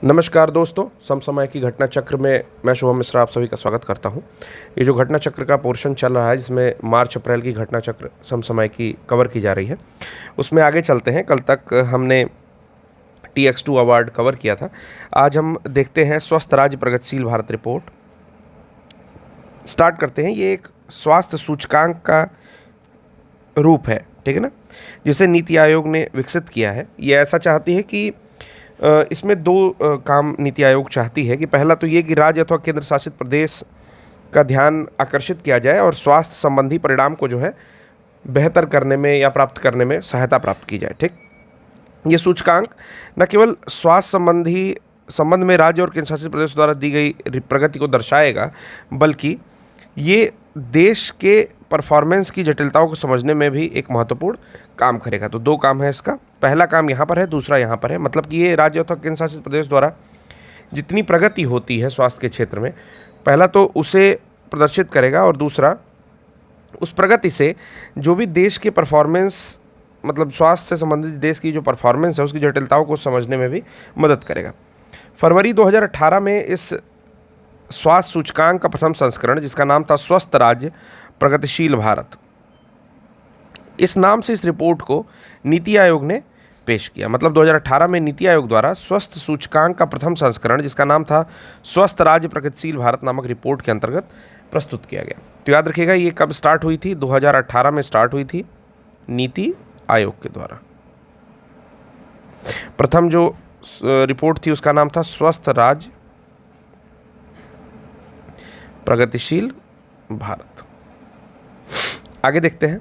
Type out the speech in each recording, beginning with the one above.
नमस्कार दोस्तों, समसमय की घटना चक्र में मैं शुभम मिश्रा आप सभी का स्वागत करता हूं। ये जो घटना चक्र का पोर्शन चल रहा है जिसमें मार्च अप्रैल की घटना चक्र समसमय की कवर की जा रही है, उसमें आगे चलते हैं। कल तक हमने TX2 अवार्ड कवर किया था। आज हम देखते हैं स्वस्थ राज्य प्रगतिशील भारत रिपोर्ट। स्टार्ट करते हैं। ये एक स्वास्थ्य सूचकांक का रूप है, ठीक है ना, जिसे नीति आयोग ने विकसित किया है। ये ऐसा चाहती है कि इसमें दो काम नीति आयोग चाहती है कि पहला तो ये कि राज्य अथवा केंद्र शासित प्रदेश का ध्यान आकर्षित किया जाए और स्वास्थ्य संबंधी परिणाम को जो है बेहतर करने में या प्राप्त करने में सहायता प्राप्त की जाए। ठीक, ये सूचकांक न केवल स्वास्थ्य संबंध में राज्य और केंद्र शासित प्रदेश द्वारा दी गई प्रगति को दर्शाएगा, बल्कि ये देश के परफॉर्मेंस की जटिलताओं को समझने में भी एक महत्वपूर्ण काम करेगा। तो दो काम है इसका, पहला काम यहाँ पर है, दूसरा यहाँ पर है। मतलब कि ये राज्य अथवा केंद्र शासित प्रदेश द्वारा जितनी प्रगति होती है स्वास्थ्य के क्षेत्र में, पहला तो उसे प्रदर्शित करेगा और दूसरा उस प्रगति से जो भी देश के परफॉर्मेंस, मतलब स्वास्थ्य से संबंधित देश की जो परफॉर्मेंस है उसकी जटिलताओं को समझने में भी मदद करेगा। फरवरी 2018 में इस स्वास्थ्य सूचकांक का प्रथम संस्करण, जिसका नाम था स्वस्थ राज्य प्रगतिशील भारत, इस नाम से इस रिपोर्ट को नीति आयोग ने पेश किया। मतलब 2018 में नीति आयोग द्वारा स्वस्थ सूचकांक का प्रथम संस्करण, जिसका नाम था स्वस्थ राज्य प्रगतिशील भारत नामक रिपोर्ट के अंतर्गत प्रस्तुत किया गया। तो याद रखिएगा, ये कब स्टार्ट हुई थी? 2018 में स्टार्ट हुई थी नीति आयोग के द्वारा। प्रथम जो रिपोर्ट थी उसका नाम था स्वस्थ राज्य प्रगतिशील भारत। आगे देखते हैं।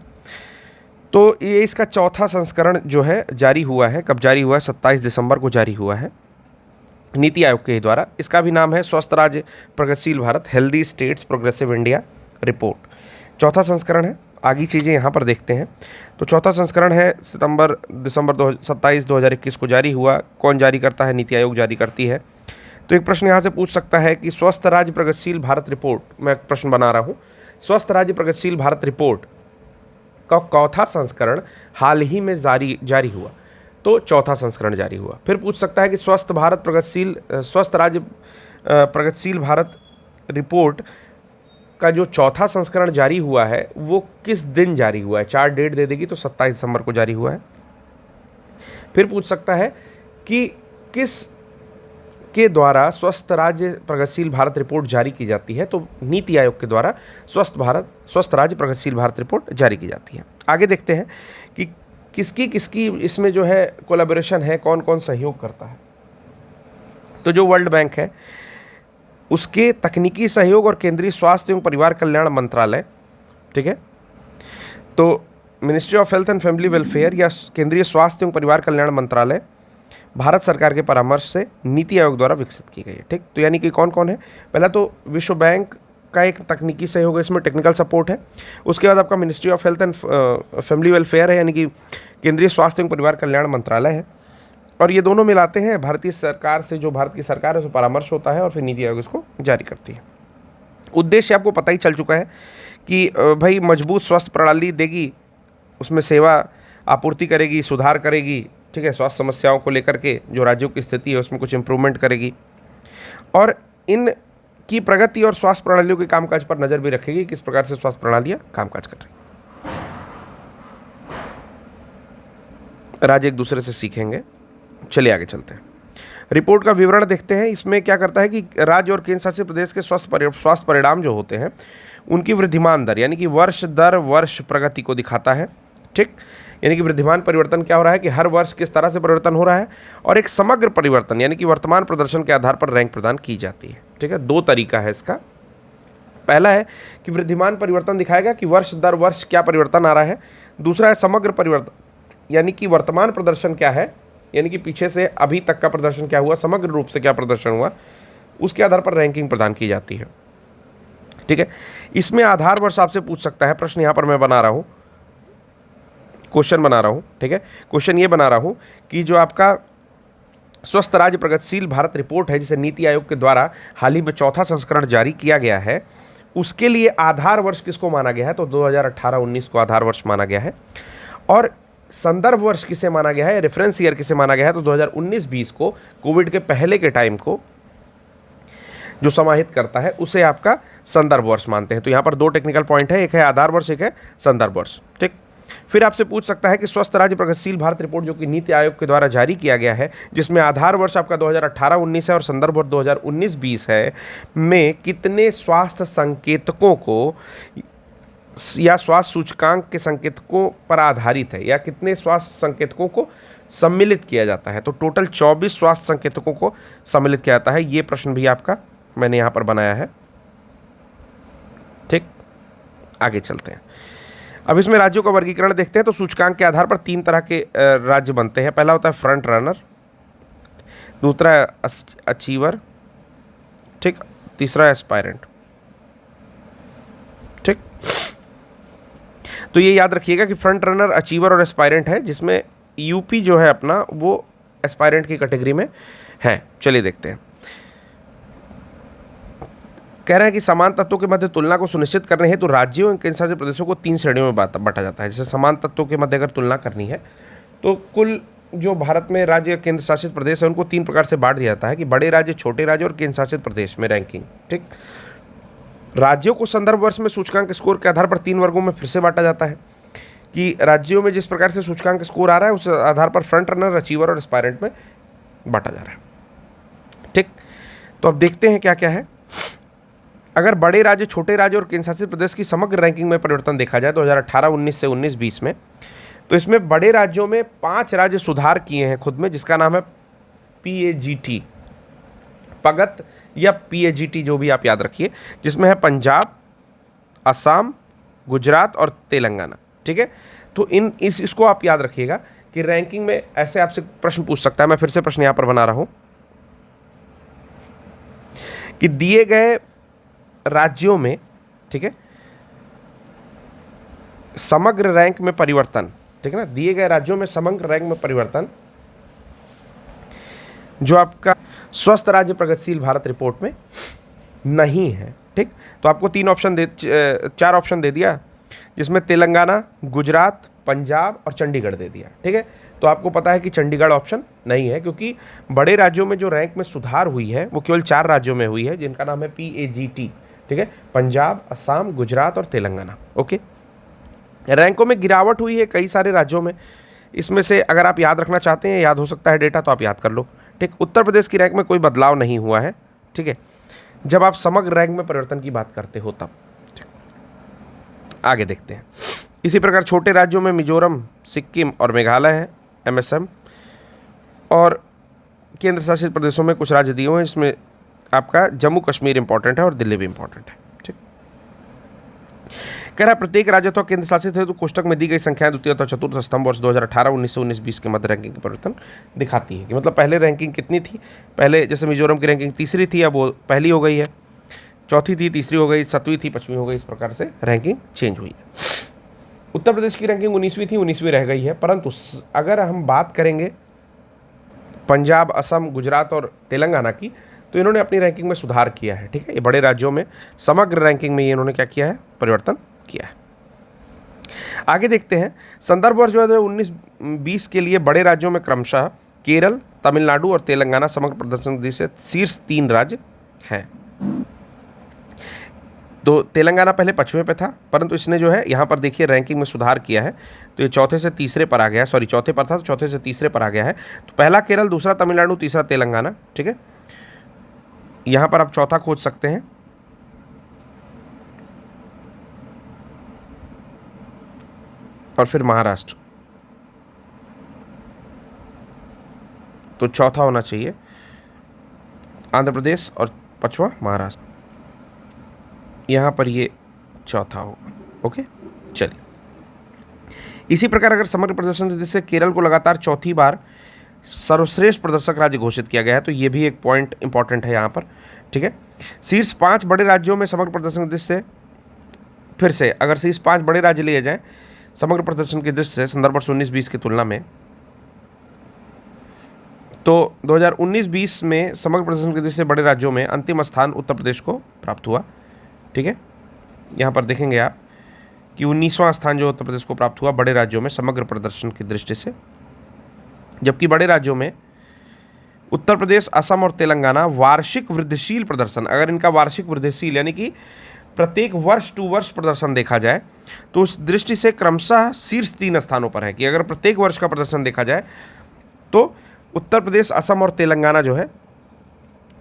तो ये इसका चौथा संस्करण जो है जारी हुआ है। कब जारी हुआ है? 27 दिसंबर को जारी हुआ है नीति आयोग के ही द्वारा। इसका भी नाम है स्वस्थ राज्य प्रगतिशील Bharat, healthy states progressive India report. चौथा संस्करण है। आगे चीज़ें यहाँ पर देखते हैं। तो चौथा संस्करण है दिसंबर 27, 2021 को जारी हुआ। कौन जारी करता है? नीति आयोग जारी करती है। तो एक प्रश्न यहाँ से पूछ सकता है कि स्वस्थ राज्य प्रगतिशील भारत रिपोर्ट, मैं एक प्रश्न बना रहा हूँ, स्वस्थ राज्य प्रगतिशील भारत रिपोर्ट का चौथा संस्करण हाल ही में जारी हुआ, तो चौथा संस्करण जारी हुआ। फिर पूछ सकता है कि स्वस्थ राज्य प्रगतिशील भारत रिपोर्ट का जो चौथा संस्करण जारी हुआ है वो किस दिन जारी हुआ है? 4 डेट दे देगी तो 27 दिसंबर को जारी हुआ है। फिर पूछ सकता है कि किस के द्वारा स्वस्थ राज्य प्रगतिशील भारत रिपोर्ट जारी की जाती है? तो नीति आयोग के द्वारा स्वस्थ राज्य प्रगतिशील भारत रिपोर्ट जारी की जाती है। आगे देखते हैं कि किसकी इसमें जो है कोलैबोरेशन है, कौन कौन सहयोग करता है। तो जो वर्ल्ड बैंक है उसके तकनीकी सहयोग और केंद्रीय स्वास्थ्य एवं परिवार कल्याण मंत्रालय, ठीक है, तो ministry of health and family welfare या केंद्रीय स्वास्थ्य एवं परिवार कल्याण मंत्रालय भारत सरकार के परामर्श से नीति आयोग द्वारा विकसित की गई है। ठीक, तो यानी कि कौन कौन है? पहला तो विश्व बैंक का एक तकनीकी सहयोग है, इसमें टेक्निकल सपोर्ट है। उसके बाद आपका ministry of health and family welfare है, यानी कि केंद्रीय स्वास्थ्य एवं परिवार कल्याण मंत्रालय है। और ये दोनों मिलाते हैं भारतीय सरकार से, जो भारत की सरकार है उससे परामर्श होता है और फिर नीति आयोग इसको जारी करती है। उद्देश्य आपको पता ही चल चुका है कि भाई मजबूत स्वास्थ्य प्रणाली देगी, उसमें सेवा आपूर्ति करेगी, सुधार करेगी, ठीक है, स्वास्थ्य समस्याओं को लेकर के जो राज्यों की स्थिति है उसमें कुछ इम्प्रूवमेंट करेगी और इन की प्रगति और स्वास्थ्य प्रणालियों के कामकाज पर नज़र भी रखेगी, किस प्रकार से स्वास्थ्य प्रणालियाँ कामकाज कर रही। राज्य एक दूसरे से सीखेंगे। चलिए आगे चलते हैं। रिपोर्ट का विवरण देखते हैं। इसमें क्या करता है कि राज्य और केंद्र शासित प्रदेश के स्वास्थ्य परिणाम जो होते हैं उनकी वृद्धिमान दर, यानी कि वर्ष दर वर्ष प्रगति को दिखाता है। ठीक, यानी कि वृद्धिमान परिवर्तन क्या हो रहा है कि हर वर्ष किस तरह से परिवर्तन हो रहा है, और एक समग्र परिवर्तन यानी कि वर्तमान प्रदर्शन के आधार पर रैंक प्रदान की जाती है। ठीक है, दो तरीका है इसका। पहला है कि वृद्धिमान परिवर्तन दिखाएगा कि वर्ष दर वर्ष क्या परिवर्तन आ रहा है। दूसरा है समग्र परिवर्तन, यानी कि वर्तमान प्रदर्शन क्या है, यानी कि पीछे से अभी तक का प्रदर्शन क्या हुआ, समग्र रूप से क्या प्रदर्शन हुआ, उसके आधार पर रैंकिंग प्रदान की जाती है। ठीक है, इसमें आधार वर्ष आपसे पूछ सकता है। प्रश्न यहाँ पर मैं बना रहा हूँ, क्वेश्चन बना रहा हूँ। ठीक है, क्वेश्चन ये बना रहा हूँ कि जो आपका स्वस्थ राज्य प्रगतिशील भारत रिपोर्ट है, जिसे नीति आयोग के द्वारा हाल ही में चौथा संस्करण जारी किया गया है, उसके लिए आधार वर्ष किसको माना गया है? तो 2018-19 को आधार वर्ष माना गया है। और संदर्भ वर्ष किसे माना गया है, रेफरेंस ईयर किसे माना गया है, तो 2019-20 को, कोविड के पहले के टाइम को जो समाहित करता है उसे आपका संदर्भ वर्ष मानते हैं। तो यहाँ पर दो टेक्निकल पॉइंट है, एक है आधार वर्ष, एक है संदर्भ वर्ष। ठीक, फिर आपसे पूछ सकता है कि स्वस्थ राज्य प्रगतिशील भारत रिपोर्ट जो कि नीति आयोग के द्वारा जारी किया गया है, जिसमें आधार वर्ष आपका 2018-19 है और संदर्भ वर्ष 2019-20 है, में कितने स्वास्थ्य संकेतकों को या स्वास्थ्य सूचकांक के संकेतकों पर आधारित है, या कितने स्वास्थ्य संकेतकों को सम्मिलित किया जाता है, तो टोटल 24 स्वास्थ्य संकेतकों को सम्मिलित किया जाता है। ये प्रश्न भी आपका मैंने यहाँ पर बनाया है। ठीक, आगे चलते हैं। अब इसमें राज्यों का वर्गीकरण देखते हैं। तो सूचकांक के आधार पर 3 तरह के राज्य बनते हैं। पहला होता है फ्रंट रनर, दूसरा है अचीवर, ठीक, तीसरा एस्पायरेंट। ठीक, तो ये याद रखिएगा कि फ्रंट रनर, अचीवर और एस्पायरेंट है, जिसमें यूपी जो है अपना वो एस्पायरेंट की कैटेगरी में है। चलिए देखते हैं। कह रहे हैं कि समान तत्वों के मध्य तुलना को सुनिश्चित करने हेतु राज्यों एवं केंद्र शासित प्रदेशों को 3 श्रेणियों में बांटा जाता है। जैसे समान तत्वों के मध्य अगर तुलना करनी है तो कुल जो भारत में राज्य केंद्र शासित प्रदेश है उनको 3 प्रकार से बांट दिया जाता है कि बड़े राज्य, छोटे राज्य और केंद्र शासित प्रदेश में रैंकिंग। ठीक, राज्यों को संदर्भ वर्ष में सूचकांक स्कोर के आधार पर 3 वर्गों में फिर से बांटा जाता है कि राज्यों में जिस प्रकार से सूचकांक स्कोर आ रहा है उस आधार पर फ्रंट रनर, अचीवर और एस्पायरेंट में बांटा जा रहा है। ठीक, तो अब देखते हैं क्या क्या है। अगर बड़े राज्य, छोटे राज्य और केंद्र शासित प्रदेश की समग्र रैंकिंग में परिवर्तन देखा जाए 2018-19 से 19-20 में, तो इसमें बड़े राज्यों में 5 राज्य सुधार किए हैं खुद में, जिसका नाम है PAGT, पगत या PAGT, जो भी आप याद रखिए, जिसमें है पंजाब, असम, गुजरात और तेलंगाना। ठीक है, तो इसको आप याद रखिएगा कि रैंकिंग में ऐसे आपसे प्रश्न पूछ सकता है। मैं फिर से प्रश्न यहां पर बना रहा हूं कि दिए गए राज्यों में, ठीक है, समग्र रैंक में परिवर्तन, ठीक है ना, दिए गए राज्यों में समग्र रैंक में परिवर्तन जो आपका स्वस्थ राज्य प्रगतिशील भारत रिपोर्ट में नहीं है। ठीक, तो आपको 4 ऑप्शन दे दिया, जिसमें तेलंगाना, गुजरात, पंजाब और चंडीगढ़ दे दिया। ठीक है, तो आपको पता है कि चंडीगढ़ ऑप्शन नहीं है, क्योंकि बड़े राज्यों में जो रैंक में सुधार हुई है वो केवल 4 राज्यों में हुई है, जिनका नाम है PAGT। ठीक है, पंजाब, असम, गुजरात और तेलंगाना। ओके, रैंकों में गिरावट हुई है कई सारे राज्यों में। इसमें से अगर आप याद रखना चाहते हैं, याद हो सकता है डेटा, तो आप याद कर लो। ठीक, उत्तर प्रदेश की रैंक में कोई बदलाव नहीं हुआ है। ठीक है, जब आप समग्र रैंक में परिवर्तन की बात करते हो तब। आगे देखते हैं। इसी प्रकार छोटे राज्यों में मिजोरम, सिक्किम और मेघालय है, MSM, और केंद्र शासित प्रदेशों में कुछ राज्य दिए हुए हैं, जिसमें आपका जम्मू कश्मीर इंपॉर्टेंट है और दिल्ली भी इंपॉर्टेंट है। ठीक, कह रहा है प्रत्येक राज्य अथवा केंद्र शासित है तो कोष्टक में दी गई संख्याएं द्वितीय अथवा चतुर्थ स्तंभ वर्ष 2018-19 से 19-20 के मध्य रैंकिंग का परिवर्तन दिखाती है। कि मतलब पहले रैंकिंग कितनी थी, पहले जैसे मिजोरम की रैंकिंग तीसरी थी, अब वो पहली हो गई है, चौथी थी, तीसरी हो गई, 7वीं थी, 5वीं हो गई, इस प्रकार से रैंकिंग चेंज हुई है। उत्तर प्रदेश की रैंकिंग 19वीं थी, 19वीं रह गई है। परंतु अगर हम बात करेंगे पंजाब, असम, गुजरात और तेलंगाना की, तो इन्होंने अपनी रैंकिंग में सुधार किया है। ठीक है, ये बड़े राज्यों में समग्र रैंकिंग में ये इन्होंने क्या किया है, परिवर्तन किया है। आगे देखते हैं। संदर्भ वर्ष 2019-20 के लिए बड़े राज्यों में क्रमशः केरल, तमिलनाडु और तेलंगाना समग्र प्रदर्शन से शीर्ष 3 राज्य हैं। तो तेलंगाना पहले 5वें पे था, परंतु इसने जो है यहाँ पर देखिए रैंकिंग में सुधार किया है, तो ये चौथे से तीसरे पर आ गया है। सॉरी, चौथे पर था तो चौथे से तीसरे पर आ गया है। तो पहला केरल, दूसरा तमिलनाडु, तीसरा तेलंगाना। ठीक है, यहाँ पर आप चौथा खोज सकते हैं। और फिर महाराष्ट्र, तो चौथा होना चाहिए आंध्र प्रदेश और 5वां महाराष्ट्र। यहाँ पर ये चौथा होगा। ओके, चलिए। इसी प्रकार अगर समग्र प्रदर्शन से केरल को लगातार चौथी बार सर्वश्रेष्ठ प्रदर्शक राज्य घोषित किया गया है, तो ये भी एक पॉइंट इंपॉर्टेंट है यहाँ पर। ठीक है, शीर्ष 5 बड़े राज्यों में समग्र प्रदर्शन की दृष्टि से, फिर से अगर शीर्ष 5 बड़े राज्य लिए जाएं समग्र प्रदर्शन की दृष्टि से संदर्भ वर्ष 19-20 की तुलना में, तो 2019-20 में समग्र प्रदर्शन की दृष्टि से बड़े राज्यों में अंतिम स्थान उत्तर प्रदेश को प्राप्त हुआ। ठीक है, यहाँ पर देखेंगे आप कि 19वां स्थान जो उत्तर प्रदेश को प्राप्त हुआ बड़े राज्यों में समग्र प्रदर्शन की दृष्टि से, जबकि बड़े राज्यों में उत्तर प्रदेश, असम और तेलंगाना वार्षिक वृद्धिशील प्रदर्शन, अगर इनका वार्षिक वृद्धिशील यानी कि प्रत्येक वर्ष टू वर्ष प्रदर्शन देखा जाए तो उस दृष्टि से क्रमशः शीर्ष 3 स्थानों पर है। कि अगर प्रत्येक वर्ष का प्रदर्शन देखा जाए तो उत्तर प्रदेश, असम और तेलंगाना जो है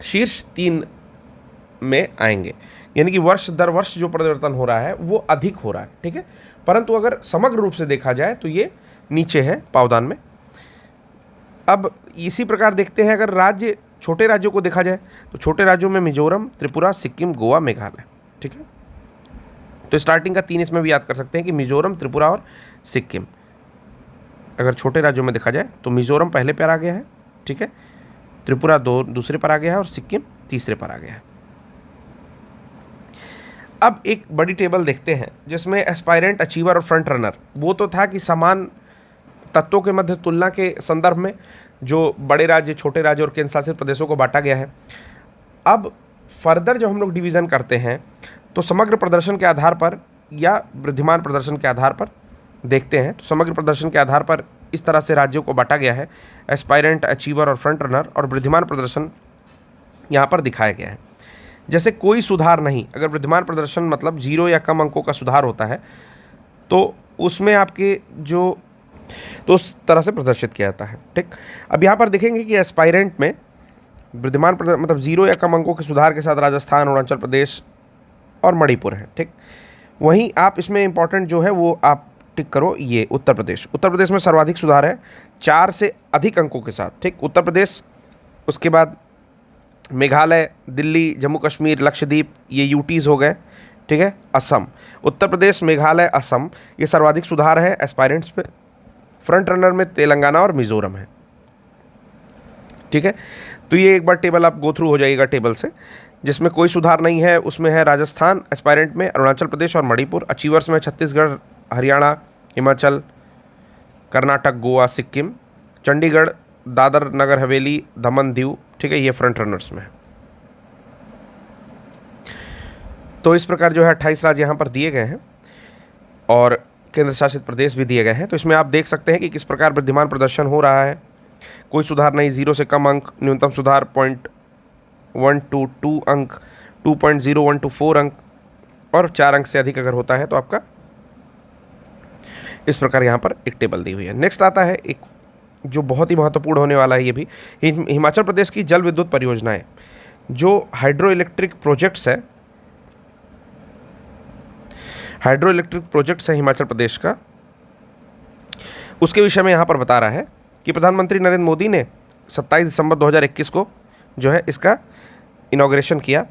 शीर्ष 3 में आएंगे, यानी कि वर्ष दर वर्ष जो परिवर्तन हो रहा है वो अधिक हो रहा है, ठीक है। परंतु अगर समग्र रूप से देखा जाए तो ये नीचे है पावदान में। अब इसी प्रकार देखते हैं, अगर राज्य, छोटे राज्यों को देखा जाए तो छोटे राज्यों में मिजोरम, त्रिपुरा, सिक्किम, गोवा, मेघालय, ठीक है। तो स्टार्टिंग का 3 इसमें भी याद कर सकते हैं कि मिजोरम, त्रिपुरा और सिक्किम। अगर छोटे राज्यों में देखा जाए तो मिजोरम पहले पर आ गया है, ठीक है, त्रिपुरा दूसरे पर आ गया है और सिक्किम तीसरे पर आ गया है। अब एक बड़ी टेबल देखते हैं जिसमें एस्पायरेंट, अचीवर और फ्रंट रनर, वो तो था कि समान तत्वों के मध्य तुलना के संदर्भ में जो बड़े राज्य, छोटे राज्य और केंद्र शासित प्रदेशों को बांटा गया है। अब फर्दर जब हम लोग डिवीज़न करते हैं तो समग्र प्रदर्शन के आधार पर या वृद्धिमान प्रदर्शन के आधार पर देखते हैं। तो समग्र प्रदर्शन के आधार पर इस तरह से राज्यों को बांटा गया है, एस्पायरेंट, अचीवर और फ्रंट रनर, और वृद्धिमान प्रदर्शन यहाँ पर दिखाया गया है। जैसे कोई सुधार नहीं, अगर वृद्धिमान प्रदर्शन मतलब 0 या कम अंकों का सुधार होता है तो उसमें आपके जो, तो उस तरह से प्रदर्शित किया जाता है, ठीक। अब यहाँ पर देखेंगे कि एस्पायरेंट में वृद्धिमान मतलब 0 या कम अंकों के सुधार के साथ राजस्थान, अरुणाचल प्रदेश और मणिपुर है, ठीक। वहीं आप इसमें इंपॉर्टेंट जो है वो आप टिक करो, ये उत्तर प्रदेश। उत्तर प्रदेश में सर्वाधिक सुधार है 4 से अधिक अंकों के साथ, ठीक। उत्तर प्रदेश, उसके बाद मेघालय, दिल्ली, जम्मू कश्मीर, लक्षद्वीप, ये यूटीज़ हो गए, ठीक है। असम, उत्तर प्रदेश, मेघालय, असम, ये सर्वाधिक सुधार है एस्पायरेंट्स पे। फ्रंट रनर में तेलंगाना और मिजोरम है, ठीक है। तो ये एक बार टेबल आप गो थ्रू हो जाइएगा टेबल से। जिसमें कोई सुधार नहीं है उसमें है राजस्थान, एस्पायरेंट में अरुणाचल प्रदेश और मणिपुर। अचीवर्स में छत्तीसगढ़, हरियाणा, हिमाचल, कर्नाटक, गोवा, सिक्किम, चंडीगढ़, दादर नगर हवेली, दमन दीव, ठीक है, ये फ्रंट रनर्स में है। तो इस प्रकार जो है 28 राज्य यहाँ पर दिए गए हैं और केंद्र शासित प्रदेश भी दिए गए हैं। तो इसमें आप देख सकते हैं कि किस प्रकार वृद्धिमान प्रदर्शन हो रहा है। कोई सुधार नहीं, 0 से कम अंक, न्यूनतम सुधार 0.1 to 2 अंक, 2.01 to 4 अंक, और 4 अंक से अधिक अगर होता है तो आपका इस प्रकार यहाँ पर एक टेबल दी हुई है। नेक्स्ट आता है एक जो बहुत ही महत्वपूर्ण होने वाला है, ये भी हिमाचल प्रदेश की जल विद्युत परियोजनाएं, जो हाइड्रो इलेक्ट्रिक प्रोजेक्ट्स है, हाइड्रो इलेक्ट्रिक प्रोजेक्ट्स है हिमाचल प्रदेश का, उसके विषय में यहाँ पर बता रहा है कि प्रधानमंत्री नरेंद्र मोदी ने 27 दिसंबर 2021 को जो है इसका इनॉग्रेशन किया।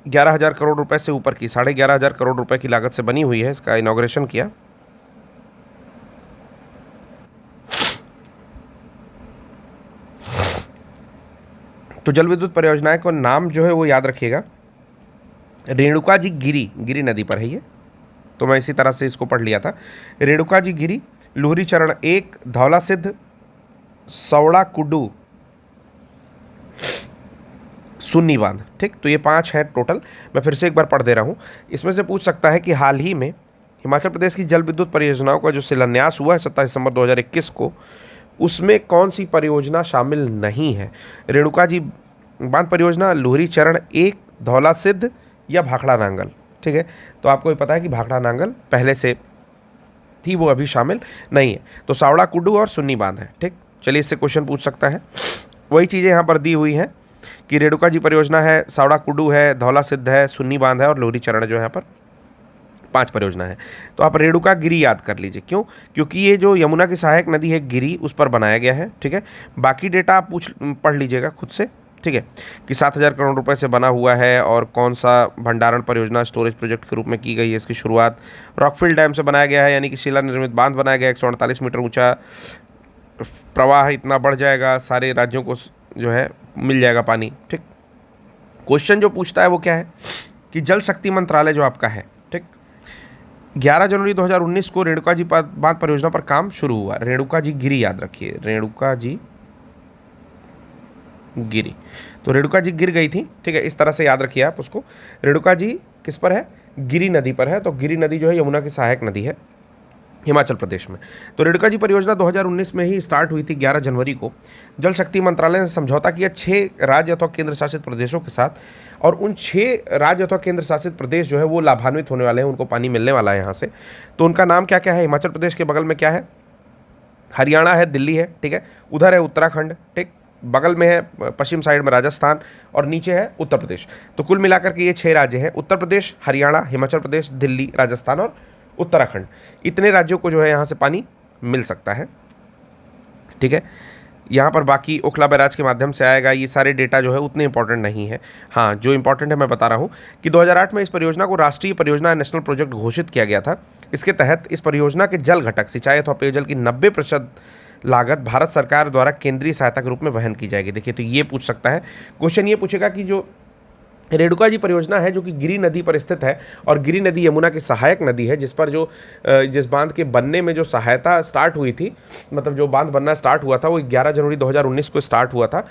11,000 करोड़ रुपए से ऊपर की, 11,500 करोड़ रुपए की लागत से बनी हुई है, इसका इनॉग्रेशन किया। तो जल विद्युत परियोजनाएं को नाम जो है वो याद रखिएगा, रेणुका जी गिरी, गिरी नदी पर है ये, तो मैं इसी तरह से इसको पढ़ लिया था। रेणुका जी गिरी, लुहरी चरण 1, धौला सिद्ध, सौड़ा कुड्डू, सुन्नी बांध, ठीक। तो ये 5 है टोटल। मैं फिर से एक बार पढ़ दे रहा हूँ। इसमें से पूछ सकता है कि हाल ही में हिमाचल प्रदेश की जल विद्युत परियोजनाओं का जो शिलान्यास हुआ है 27 दिसंबर 2021 को, उसमें कौन सी परियोजना शामिल नहीं है। रेणुका जी बांध परियोजना, लुहरी चरण 1, धौला सिद्ध या भाखड़ा नांगल, ठीक है। तो आपको ये पता है कि भाखड़ा नांगल पहले से थी, वो अभी शामिल नहीं है। तो सावड़ा कुड्डू और सुन्नी बांध है, ठीक। चलिए इससे क्वेश्चन पूछ सकता है। वही चीज़ें यहाँ पर दी हुई हैं कि रेणुका जी परियोजना है, सावड़ा कुड्डू है, धौला सिद्ध है, सुन्नी बांध है और लुहरी चरण जो है यहाँ पर 5 परियोजना है। तो आप रेणुका गिरी याद कर लीजिए। क्यों? क्योंकि ये जो यमुना की सहायक नदी है गिरी, उस पर बनाया गया है, ठीक है। बाकी डेटा आप पढ़ लीजिएगा खुद से, ठीक है, कि 7,000 करोड़ रुपए से बना हुआ है और कौन सा भंडारण परियोजना स्टोरेज प्रोजेक्ट के रूप में की गई है। इसकी शुरुआत रॉकफिल डैम से बनाया गया है, यानी कि शिला निर्मित बांध बनाया गया, 148 मीटर ऊंचा, प्रवाह इतना बढ़ जाएगा, सारे राज्यों को जो है मिल जाएगा पानी, ठीक। क्वेश्चन जो पूछता है वो क्या है कि जल शक्ति मंत्रालय जो आपका है, ठीक, 11 जनवरी 2019 को रेणुका जी बांध परियोजना पर काम शुरू हुआ। रेणुका जी गिरी याद रखिए, रेणुका जी गिरी, तो रेणुका जी गिर गई थी, ठीक है, इस तरह से याद रखिए आप उसको। रेणुका जी किस पर है? गिरि नदी पर है। तो गिरि नदी जो है यमुना की सहायक नदी है हिमाचल प्रदेश में। तो रेणुका जी परियोजना 2019 में ही स्टार्ट हुई थी 11 जनवरी को। जल शक्ति मंत्रालय ने समझौता किया 6 राज्य अथवा केंद्र शासित प्रदेशों के साथ, और उन 6 राज्य अथवा केंद्र शासित प्रदेश जो है वो लाभान्वित होने वाले हैं, उनको पानी मिलने वाला है यहाँ से। तो उनका नाम क्या क्या है? हिमाचल प्रदेश के बगल में क्या है? हरियाणा है, दिल्ली है, ठीक है, उधर है उत्तराखंड, ठीक, बगल में है पश्चिम साइड में राजस्थान, और नीचे है उत्तर प्रदेश। तो कुल मिलाकर के ये 6 राज्य हैं, उत्तर प्रदेश, हरियाणा, हिमाचल प्रदेश, दिल्ली, राजस्थान और उत्तराखंड। इतने राज्यों को जो है यहाँ से पानी मिल सकता है, ठीक है। यहाँ पर बाकी ओखला बैराज के माध्यम से आएगा। ये सारे डेटा जो है उतने इंपॉर्टेंट नहीं है। हाँ, जो इंपॉर्टेंट है मैं बता रहा हूँ कि 2008 में इस परियोजना को राष्ट्रीय परियोजना नेशनल प्रोजेक्ट घोषित किया गया था। इसके तहत इस परियोजना के जल घटक सिंचाई अथवा पेयजल की 90% लागत भारत सरकार द्वारा केंद्रीय सहायता के रूप में वहन की जाएगी। देखिए, तो ये पूछ सकता है क्वेश्चन, ये पूछेगा कि जो रेणुका जी परियोजना है जो कि गिरि नदी पर स्थित है, और गिरि नदी यमुना की सहायक नदी है, जिस पर जिस बांध के बनने में जो सहायता स्टार्ट हुई थी, मतलब जो बांध बनना स्टार्ट हुआ था वो 11 जनवरी 2019 को स्टार्ट हुआ था।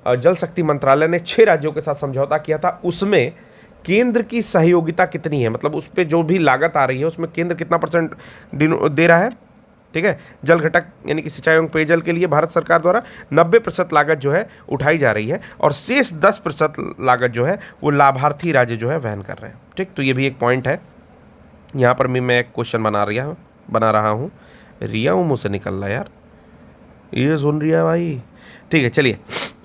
जल शक्ति मंत्रालय ने 6 राज्यों के साथ समझौता किया था। उसमें केंद्र की सहयोगिता कितनी है, मतलब उस पर जो भी लागत आ रही है उसमें केंद्र कितना % दे रहा है, ठीक है। जल घटक यानी कि सिंचाई एवं पेयजल के लिए भारत सरकार द्वारा 90% लागत जो है उठाई जा रही है, और शेष 10% लागत जो है वो लाभार्थी राज्य जो है वहन कर रहे हैं, ठीक। तो ये भी एक पॉइंट है। यहाँ पर भी मैं एक क्वेश्चन बना रहा हूँ। रिया मुँह से निकल रहा यार, ये सुन रही है भाई, ठीक है। चलिए,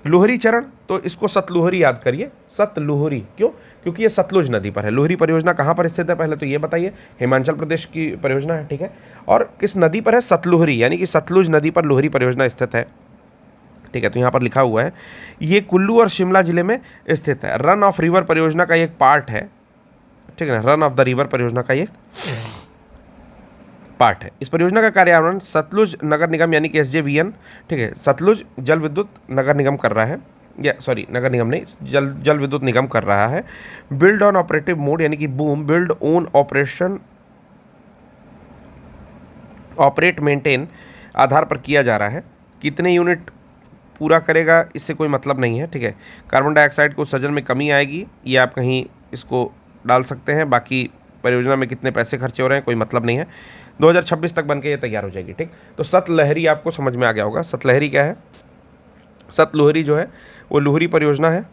लोहरी चरण, तो इसको सतलुहरी याद करिए। सतलुहरी क्यों? क्योंकि ये सतलुज नदी पर है। लोहरी परियोजना कहाँ पर स्थित है पहले तो ये बताइए। हिमाचल प्रदेश की परियोजना है, ठीक है। और किस नदी पर है? सतलुहरी, यानी कि सतलुज नदी पर लोहरी परियोजना स्थित है, ठीक है। तो यहाँ पर लिखा हुआ है ये कुल्लू और शिमला जिले में स्थित है। रन ऑफ रिवर परियोजना का एक पार्ट है, ठीक है ना। रन ऑफ द रिवर परियोजना का एक पार्ट है। इस परियोजना का कार्यान्वयन सतलुज नगर निगम यानी कि SJVN, ठीक है, सतलुज जल विद्युत नगर निगम कर रहा है, या सॉरी नगर निगम नहीं, जल विद्युत निगम कर रहा है। बिल्ड ऑन ऑपरेटिव मोड यानी कि boom, build own operation operate maintain आधार पर किया जा रहा है। कितने यूनिट पूरा करेगा इससे कोई मतलब नहीं है, ठीक है। कार्बन डाइऑक्साइड को उत्सर्जन में कमी आएगी, ये आप कहीं इसको डाल सकते हैं। बाकी परियोजना में कितने पैसे खर्चे हो रहे हैं कोई मतलब नहीं है। 2026 तक बनके ये तैयार हो जाएगी, ठीक। तो सतलहरी आपको समझ में आ गया होगा। सतलहरी क्या है? सतलुहरी जो है वो लोहरी परियोजना है,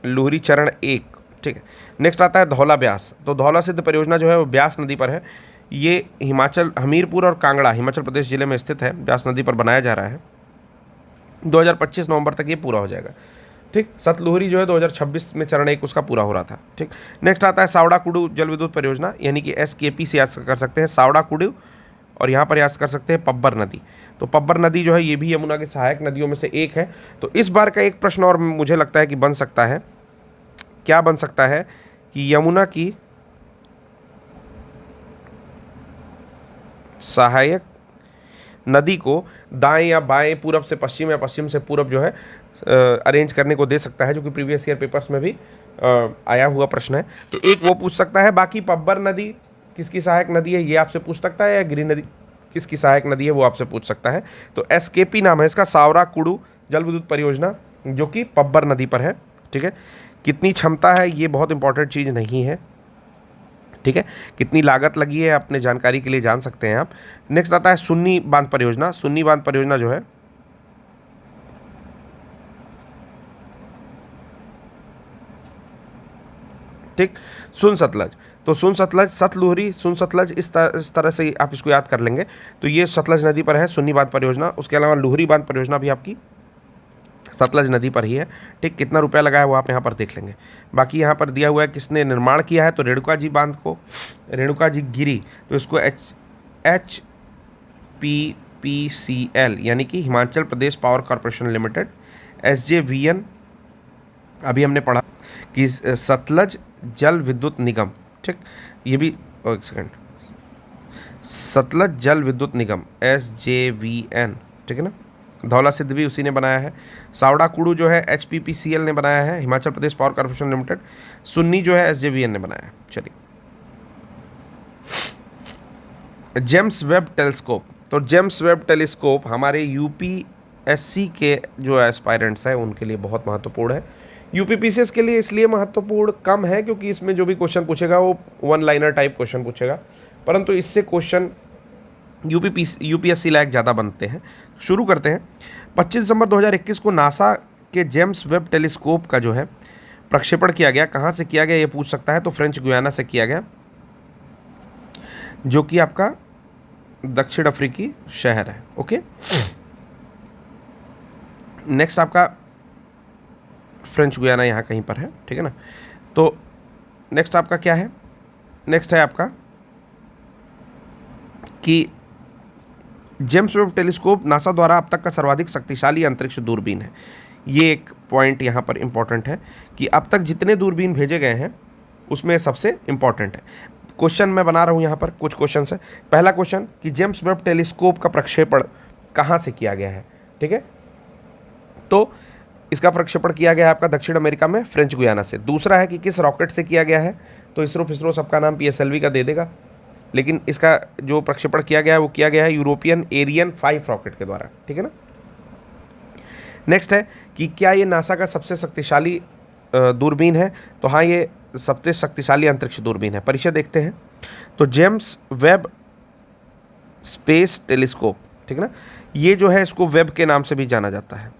लोहरी चरण 1, ठीक है। नेक्स्ट आता है धौला ब्यास। तो धौला सिद्ध परियोजना जो है वो ब्यास नदी पर है। ये हिमाचल, हमीरपुर और कांगड़ा हिमाचल प्रदेश जिले में स्थित है। ब्यास नदी पर बनाया जा रहा है। 2025 नवंबर तक ये पूरा हो जाएगा, ठीक। सतलुहरी जो है 2026 में चरण 1 उसका पूरा हो रहा था, ठीक। नेक्स्ट आता है सावड़ा कुडू जल विद्युत परियोजना, यानी कि SKP से याद कर सकते हैं, सावड़ा कुडू, और यहाँ पर याद कर सकते हैं पब्बर नदी। तो पब्बर नदी जो है ये भी यमुना की सहायक नदियों में से एक है। तो इस बार का एक प्रश्न और मुझे लगता है कि बन सकता है, क्या बन सकता है कि यमुना की सहायक नदी को दाएं या बाएं, पूरब से पश्चिम या पश्चिम से पूरब जो है अरेंज करने को दे सकता है, जो कि प्रीवियस ईयर पेपर्स में भी आया हुआ प्रश्न है। तो एक वो पूछ सकता है। बाकी पब्बर नदी किसकी सहायक नदी है ये आपसे पूछ सकता है, या गिरि नदी किसकी सहायक नदी है वो आपसे पूछ सकता है। तो SKP नाम है इसका, सावरा कुडू जल विद्युत परियोजना, जो कि पब्बर नदी पर है, ठीक है। कितनी क्षमता है ये बहुत इंपॉर्टेंट चीज़ नहीं है, ठीक है। कितनी लागत लगी है अपने जानकारी के लिए जान सकते हैं आप। नेक्स्ट आता है सुन्नी बांध परियोजना। सुन्नी बांध परियोजना जो है ठीक, सुन सतलज। तो सुन सतलज, सतलुहरी, सुन सतलज, इस तरह से आप इसको याद कर लेंगे। तो ये सतलज नदी पर है सुन्नी बांध परियोजना। उसके अलावा लोहरी बांध परियोजना भी आपकी सतलज नदी पर ही है, ठीक। कितना रुपया लगा है वो आप यहाँ पर देख लेंगे। बाकी यहाँ पर दिया हुआ है किसने निर्माण किया है, तो रेणुका जी बांध को, रेणुका जी गिरी, तो इसको HPPCL यानी कि Himachal Pradesh power corporation limited, SJVN अभी हमने पढ़ा कि सतलज जल विद्युत निगम, ठीक। ये भी एक सेकंड, सतलज जल विद्युत निगम SJVN, ठीक है ना। धौला सिद्ध भी उसी ने बनाया है। सावड़ा कुडू जो है HPPCL ने बनाया है, Himachal Pradesh power corporation limited. Sunni जो है SJVN ने बनाया है। चलिए, जेम्स वेब टेलीस्कोप। तो जेम्स वेब टेलीस्कोप हमारे UPSC के जो एस्पायरेंट्स हैं उनके लिए बहुत महत्वपूर्ण है, यूपीपीसीएस के लिए इसलिए महत्वपूर्ण कम है क्योंकि इसमें जो भी क्वेश्चन पूछेगा वो वन लाइनर टाइप क्वेश्चन पूछेगा, परंतु इससे क्वेश्चन यूपीएससी लायक ज़्यादा बनते हैं। शुरू करते हैं। 25 दिसंबर 2021 को नासा के जेम्स वेब टेलीस्कोप का जो है प्रक्षेपण किया गया। कहाँ से किया गया ये पूछ सकता है, तो फ्रेंच गुयाना से किया गया, जो कि आपका दक्षिण अफ्रीकी शहर है। ओके, नेक्स्ट आपका फ्रेंच गुयाना यहाँ कहीं पर है, ठीक है ना। तो नेक्स्ट आपका क्या है, नेक्स्ट है आपका कि जेम्स वेब टेलीस्कोप नासा द्वारा अब तक का सर्वाधिक शक्तिशाली अंतरिक्ष दूरबीन है। ये एक पॉइंट यहाँ पर इंपॉर्टेंट है कि अब तक जितने दूरबीन भेजे गए हैं उसमें सबसे इंपॉर्टेंट है। क्वेश्चन मैं बना रहा हूँ यहाँ पर, कुछ क्वेश्चन है। पहला क्वेश्चन कि जेम्स वेब टेलीस्कोप का प्रक्षेपण कहाँ से किया गया है, ठीक है। तो इसका प्रक्षेपण किया गया है आपका दक्षिण अमेरिका में फ्रेंच गुयाना से। दूसरा है कि किस रॉकेट से किया गया है, तो इसरो सबका नाम PSLV का दे देगा, लेकिन इसका जो प्रक्षेपण किया गया है वो किया गया है यूरोपियन एरियन 5 रॉकेट के द्वारा, ठीक है ना। नेक्स्ट है कि क्या ये नासा का सबसे शक्तिशाली दूरबीन है, तो हाँ ये सबसे शक्तिशाली अंतरिक्ष दूरबीन है। परिचय देखते हैं। तो जेम्स वेब स्पेस टेलीस्कोप, ठीक है ना, ये जो है इसको वेब के नाम से भी जाना जाता है।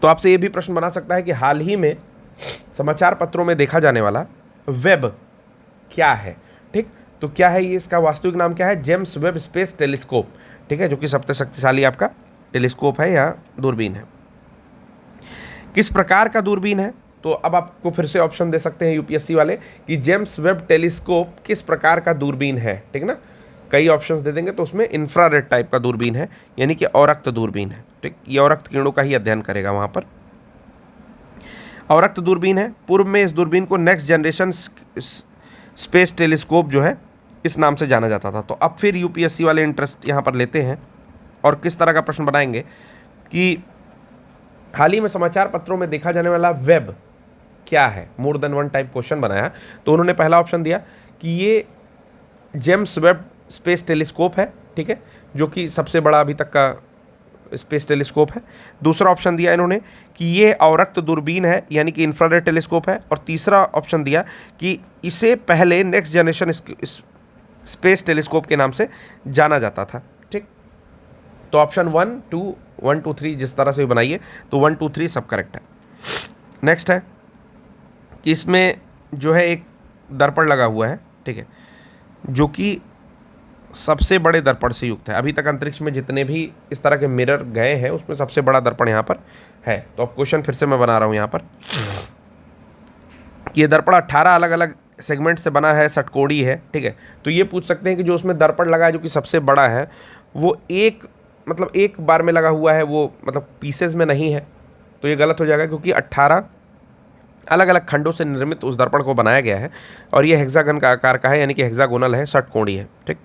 तो आपसे ये भी प्रश्न बना सकता है कि हाल ही में समाचार पत्रों में देखा जाने वाला वेब क्या है, ठीक। तो क्या है ये, इसका वास्तविक नाम क्या है, जेम्स वेब स्पेस टेलीस्कोप, ठीक है, जो कि सबसे शक्तिशाली आपका टेलीस्कोप है या दूरबीन है। किस प्रकार का दूरबीन है, तो अब आपको फिर से ऑप्शन दे सकते हैं यूपीएससी वाले कि जेम्स वेब टेलीस्कोप किस प्रकार का दूरबीन है, ठीक ना। कई ऑप्शंस दे देंगे तो उसमें इंफ्रारेड टाइप का दूरबीन है, यानी कि औरक्त दूरबीन है, ठीक। ये औरक्त किरणों का ही अध्ययन करेगा वहाँ पर। औरक्त दूरबीन है। पूर्व में इस दूरबीन को नेक्स्ट जनरेशन स्पेस टेलीस्कोप जो है इस नाम से जाना जाता था। तो अब फिर यूपीएससी वाले इंटरेस्ट यहाँ पर लेते हैं और किस तरह का प्रश्न बनाएंगे कि हाल ही में समाचार पत्रों में देखा जाने वाला वेब क्या है, more than one type question बनाया। तो उन्होंने पहला ऑप्शन दिया कि ये जेम्स वेब स्पेस टेलीस्कोप है, ठीक है, जो कि सबसे बड़ा अभी तक का स्पेस टेलीस्कोप है। दूसरा ऑप्शन दिया इन्होंने कि ये औरक्त दूरबीन है, यानी कि इंफ्रारेड टेलीस्कोप है। और तीसरा ऑप्शन दिया कि इसे पहले नेक्स्ट जनरेशन स्पेस टेलीस्कोप के नाम से जाना जाता था, ठीक। तो ऑप्शन 1, 2, 3 जिस तरह से भी बनाइए, तो 1, 2, 3 सब करेक्ट है। नेक्स्ट है कि इसमें जो है एक दर्पण लगा हुआ है, ठीक है, जो कि सबसे बड़े दर्पण से युक्त है। अभी तक अंतरिक्ष में जितने भी इस तरह के मिरर गए हैं उसमें सबसे बड़ा दर्पण यहाँ पर है। तो अब क्वेश्चन फिर से मैं बना रहा हूँ यहाँ पर कि ये दर्पण 18 अलग अलग सेगमेंट से बना है, षटकोणी है, ठीक है। तो ये पूछ सकते हैं कि जो उसमें दर्पण लगा है जो कि सबसे बड़ा है वो एक बार में लगा हुआ है, वो मतलब पीसेज में नहीं है, तो ये गलत हो जाएगा क्योंकि 18 अलग अलग खंडों से निर्मित उस दर्पण को बनाया गया है और ये हेक्सागन का आकार का है, यानी कि हेक्सागोनल है, षटकोणी है, ठीक।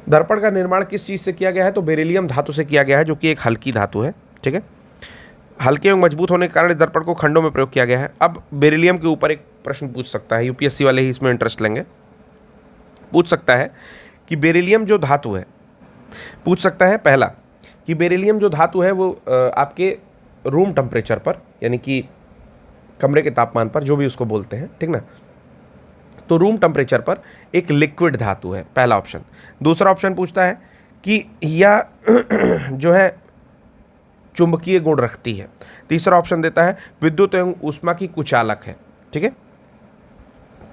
दर्पण का निर्माण किस चीज़ से किया गया है, तो बेरिलियम धातु से किया गया है, जो कि एक हल्की धातु है, ठीक है। हल्के एवं मजबूत होने के कारण इस दर्पण को खंडों में प्रयोग किया गया है। अब बेरिलियम के ऊपर एक प्रश्न पूछ सकता है, यूपीएससी वाले ही इसमें इंटरेस्ट लेंगे, पूछ सकता है कि बेरिलियम जो धातु है, पूछ सकता है पहला कि बेरिलियम जो धातु है वो आपके रूम टेम्परेचर पर, यानी कि कमरे के तापमान पर, जो भी उसको बोलते हैं, ठीक ना, तो रूम टेम्परेचर पर एक लिक्विड धातु है, पहला ऑप्शन। दूसरा ऑप्शन पूछता है कि यह जो है चुंबकीय गुण रखती है। तीसरा ऑप्शन देता है विद्युत एवं ऊष्मा की कुचालक है, ठीक है।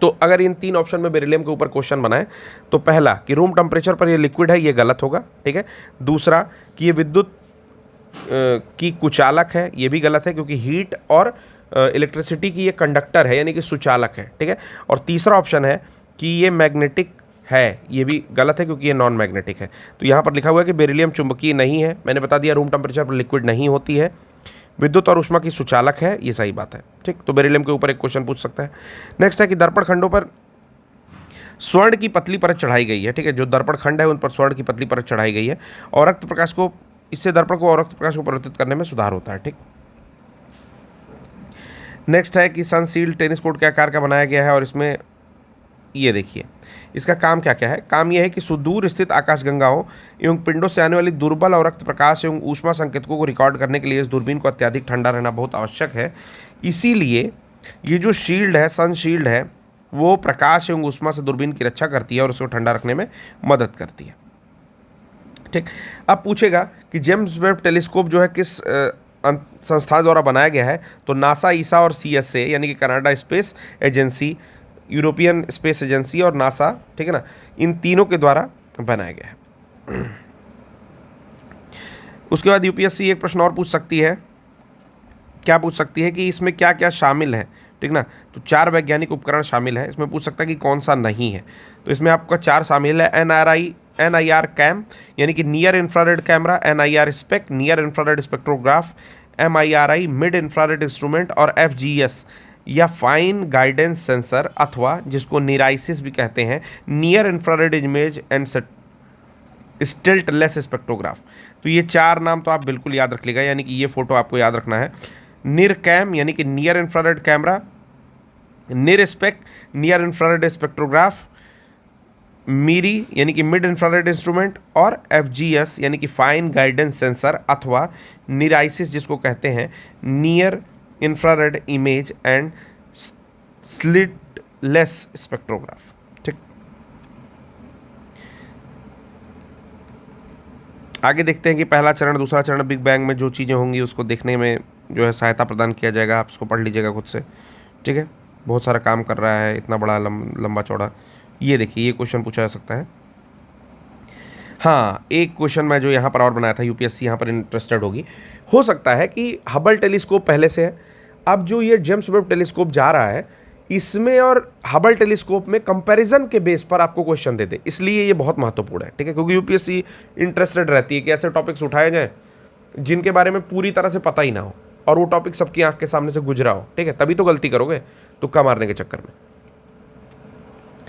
तो अगर इन 3 ऑप्शन में बेरिलियम के ऊपर क्वेश्चन बनाए तो पहला कि रूम टेम्परेचर पर ये लिक्विड है, ये गलत होगा, ठीक है। दूसरा कि ये विद्युत की कुचालक है, ये भी गलत है क्योंकि हीट और इलेक्ट्रिसिटी की ये कंडक्टर है, यानी कि सुचालक है, ठीक है। और तीसरा ऑप्शन है कि ये मैग्नेटिक है, ये भी गलत है क्योंकि ये नॉन मैग्नेटिक है। तो यहाँ पर लिखा हुआ है कि बेरिलियम चुंबकीय नहीं है, मैंने बता दिया रूम टेम्परेचर पर लिक्विड नहीं होती है, विद्युत और ऊष्मा की सुचालक है, ये सही बात है, ठीक। तो बेरिलियम के ऊपर एक क्वेश्चन पूछ सकता है। नेक्स्ट है कि दर्पण खंडों पर स्वर्ण की पतली परत चढ़ाई गई है, ठीक है, जो दर्पण खंड है उन पर स्वर्ण की पतली परत चढ़ाई गई है और रक्त प्रकाश को, इससे दर्पण को और रक्त प्रकाश को परिवर्तित करने में सुधार होता है, ठीक। नेक्स्ट है कि सनशील्ड टेनिस कोर्ट के आकार का बनाया गया है और इसमें ये देखिए इसका काम क्या क्या है। काम यह है कि सुदूर स्थित आकाशगंगाओं एवं पिंडों से आने वाली दुर्बल और रक्त प्रकाश एवं ऊष्मा संकेतकों को रिकॉर्ड करने के लिए इस दूरबीन को अत्यधिक ठंडा रहना बहुत आवश्यक है। इसीलिए ये जो शील्ड है, सन शील्ड है, वो प्रकाश एवं ऊष्मा से दूरबीन की रक्षा करती है और उसको ठंडा रखने में मदद करती है। ठीक, अब पूछेगा कि जेम्स वेब टेलीस्कोप जो है किस संस्था द्वारा बनाया गया है, तो नासा, ईसा और CSA यानी कि Canada space agency, European space agency और नासा, ठीक है ना, इन तीनों के द्वारा बनाया गया है। उसके बाद UPSC एक प्रश्न और पूछ सकती है, क्या पूछ सकती है कि इसमें क्या क्या शामिल है, ठीक ना। तो 4 वैज्ञानिक उपकरण शामिल है। इसमें पूछ सकता है कि कौन सा नहीं है, तो इसमें आपका 4 शामिल है। NIR कैम यानी कि near infrared camera, NIR spec near infrared spectrograph, MIRI mid infrared instrument और FGS या फाइन गाइडेंस सेंसर अथवा जिसको निराइसिस भी कहते हैं, near infrared image and slitless spectrograph. तो ये 4 नाम तो आप बिल्कुल याद रख लीजिएगा, यानी कि ये फोटो आपको याद रखना है। निरकैम यानी कि near infrared camera, NIRSpec near infrared spectrograph, MIRI यानी कि मिड इंफ्रारेड इंस्ट्रूमेंट और FGS यानी कि फाइन गाइडेंस सेंसर अथवा निराइसिस जिसको कहते हैं, near infrared image and slitless spectrograph. ठीक, आगे देखते हैं कि पहला चरण, दूसरा चरण, बिग बैंग में जो चीज़ें होंगी उसको देखने में जो है सहायता प्रदान किया जाएगा। आप उसको पढ़ लीजिएगा खुद से, ठीक है। बहुत सारा काम कर रहा है, इतना बड़ा लंबा चौड़ा। ये देखिए ये क्वेश्चन पूछा जा सकता है। हाँ, एक क्वेश्चन मैं जो यहाँ पर और बनाया था, UPSC यहाँ पर इंटरेस्टेड होगी। हो सकता है कि हबल टेलीस्कोप पहले से है, अब जो ये जेम्स वेब टेलीस्कोप जा रहा है इसमें और हबल टेलीस्कोप में कंपैरिजन के बेस पर आपको क्वेश्चन दे दे, इसलिए ये बहुत महत्वपूर्ण है, ठीक है। क्योंकि UPSC इंटरेस्टेड रहती है कि ऐसे टॉपिक्स उठाए जाएँ जिनके बारे में पूरी तरह से पता ही ना हो और वो टॉपिक सबकी आंख के सामने से गुजरा हो, ठीक है। तभी तो गलती करोगे तुक्का मारने के चक्कर में,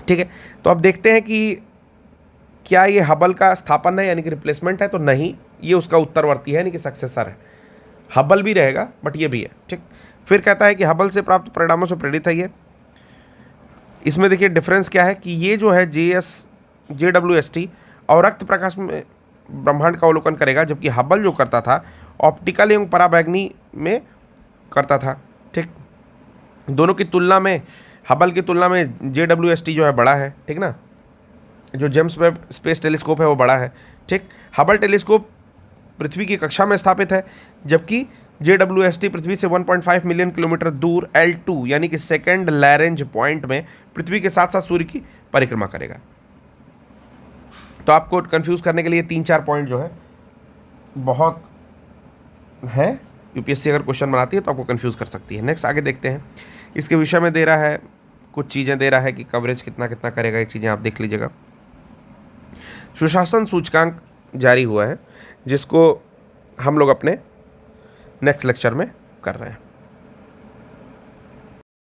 ठीक है। तो अब देखते हैं कि क्या ये हबल का स्थापन है यानी कि रिप्लेसमेंट है, तो नहीं, ये उसका उत्तरवर्ती है यानी कि सक्सेसर है। हबल भी रहेगा बट ये भी है, ठीक। फिर कहता है कि हबल से प्राप्त परिणामों से प्रेरित है ये। इसमें देखिए डिफरेंस क्या है कि ये जो है JWST और रक्त प्रकाश में ब्रह्मांड का अवलोकन करेगा, जबकि हबल जो करता था ऑप्टिकल एवं पराबैंगनी में करता था, ठीक। दोनों की तुलना में, हबल की तुलना में JWST जो है बड़ा है, ठीक ना। जो जेम्स वेब स्पेस टेलीस्कोप है वो बड़ा है, ठीक। हबल टेलीस्कोप पृथ्वी की कक्षा में स्थापित है, जबकि JWST पृथ्वी से 1.5 मिलियन किलोमीटर दूर L2 यानी कि सेकेंड लैरेंज पॉइंट में पृथ्वी के साथ साथ सूर्य की परिक्रमा करेगा। तो आपको कंफ्यूज करने के लिए 3-4 पॉइंट जो है बहुत है, UPSC अगर क्वेश्चन बनाती है तो आपको कंफ्यूज कर सकती है। नेक्स्ट आगे देखते हैं, इसके विषय में दे रहा है कुछ चीज़ें, दे रहा है कि कवरेज कितना कितना करेगा, ये चीज़ें आप देख लीजिएगा। सुशासन सूचकांक जारी हुआ है जिसको हम लोग अपने नेक्स्ट लेक्चर में कर रहे हैं।